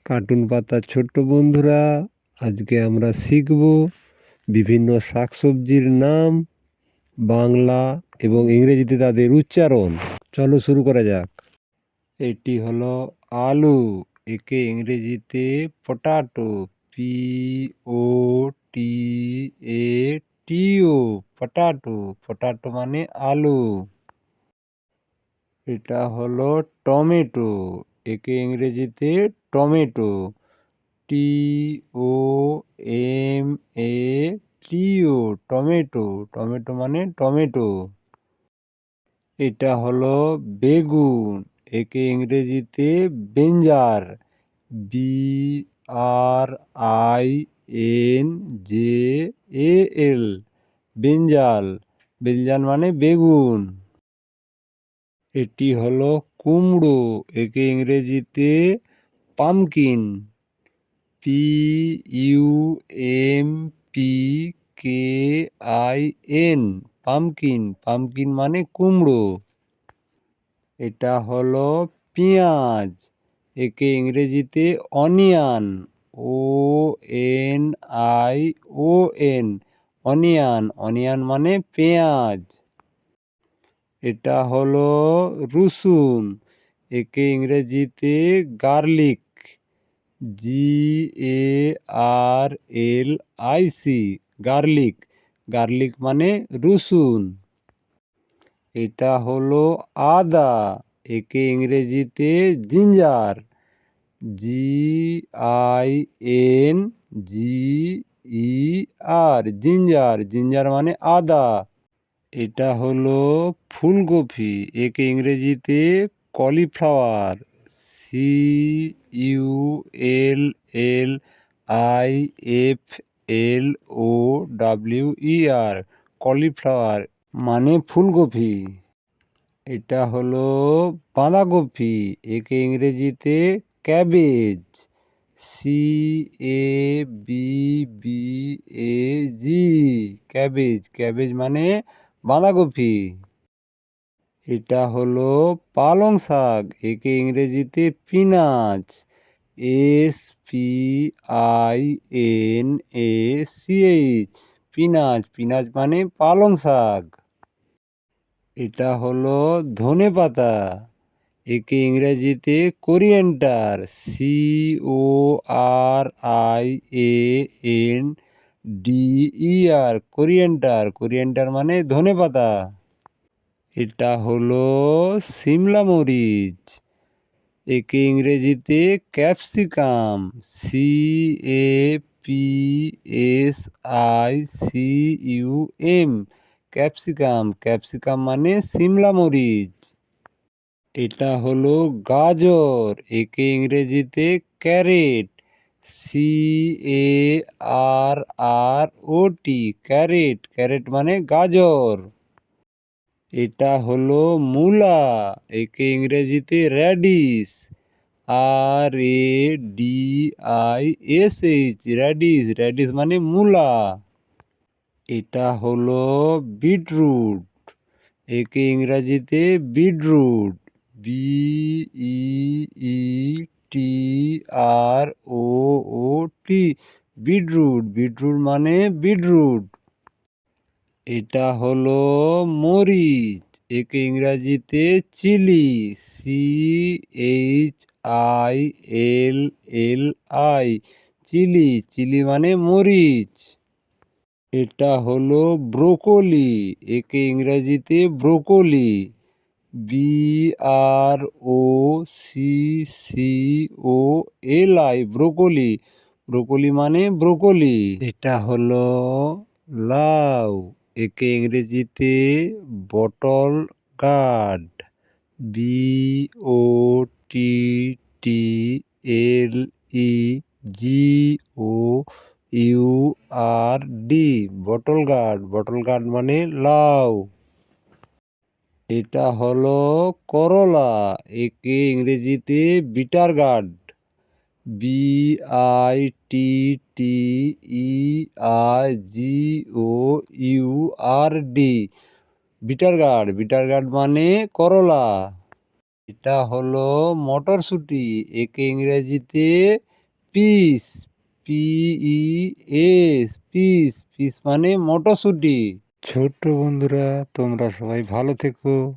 Cartoon পাতার ছোট্ট বন্ধুরা, আজকে আমরা শিখব বিভিন্ন শাকসবজির নাম, বাংলা এবং ইংরেজিতে তাদের উচ্চারণ। চলো শুরু করা যাক। এটি হলো আলু, একে ইংরেজিতে পটাটো, POTATO, পটাটো। পটাটো মানে আলু। এটা হলো টমেটো, একে ইংরেজিতে টমেটো, TOMATO, টমেটো। টমেটো মানে টমেটো। এটা হলো বেগুন, একে ইংরেজিতে ব্রিঞ্জাল, BRINJAL, ব্রিঞ্জাল। ব্রিঞ্জাল মানে বেগুন। এটি হলো কুমড়ো, একে ইংরেজিতে পামকিন, PUMPKIN, পামকিন। পামকিন মানে কুমড়ো। এটা হলো পেঁয়াজ, একে ইংরেজিতে অনিয়ন, ONION, অনিয়ন। অনিয়ন মানে পেঁয়াজ। এটা হলো রসুন, একে ইংরেজিতে গার্লিক, GARLIC, গার্লিক। গার্লিক মানে রসুন। এটা হলো আদা, একে ইংরেজিতে জিঞ্জার, GINGER, জিঞ্জার। জিঞ্জার মানে আদা। এটা হলো ফুলকপি, একে ইংরেজিতে কলিফ্লাওয়ার, CULLIFLOWER, কলিফ্লাওয়ার মানে ফুলকপি। এটা হলো বাঁধাকপি, একে ইংরেজিতে ক্যাবেজ, CABBAG, ক্যাবেজ। ক্যাবেজ মানে বাঁধাকপি। এটা হলো পালং শাক, একে ইংরেজিতে স্পিনাচ, SPINACH, স্পিনাচ। স্পিনাচ মানে পালং শাক। এটা হলো ধনেপাতা, একে ইংরেজিতে কোরিয়েন্ডার, CORIANDER, কোরিয়েন্ডার। কোরিয়েন্ডার মানে ধনেপাতা। এটা হলো সিমলা মরিচ, একে ইংরেজিতে ক্যাপসিকাম, CAPSICUM, ক্যাপসিকাম। ক্যাপসিকাম মানে সিমলা মরিচ। এটা হলো গাজর, একে ইংরেজিতে ক্যারেট, CARROT, ক্যারেট। ক্যারেট মানে গাজর। এটা হলো মূলা, একে ইংরেজিতে র্যাডিশ, RADISH, র্যাডিশ। র্যাডিশ মানে মূলা। এটা হলো বিটরুট, একে ইংরাজিতে বিটরুট, BEETROOT, বিটরুট। বিটরুট মানে বিটরুট। এটা হলো মরিচ, একে ইংরাজিতে চিলি, CHILLI, চিলি। চিলি মানে মরিচ। এটা হলো ব্রোকলি, একে ইংরাজিতে ব্রোকলি, BROCCOLI, ব্রোকলি। ব্রোকলি মানে ব্রোকলি। এটা হলো লাউ, একে ইংরেজিতে bottle gourd, BOTTLEGOURD, bottle gourd. Bottle gourd মানে লাউ। এটা হলো করলা, একে ইংরেজিতে bitter gourd, BITTERGOURD, bitter gourd. Bitter gourd মানে করলা। এটা হলো মটরশুঁটি, একে ইংরেজিতে পিস, PES, পিস, পিস মানে মটরশুঁটি। ছোট্ট বন্ধুরা, তোমরা সবাই ভালো থেকো।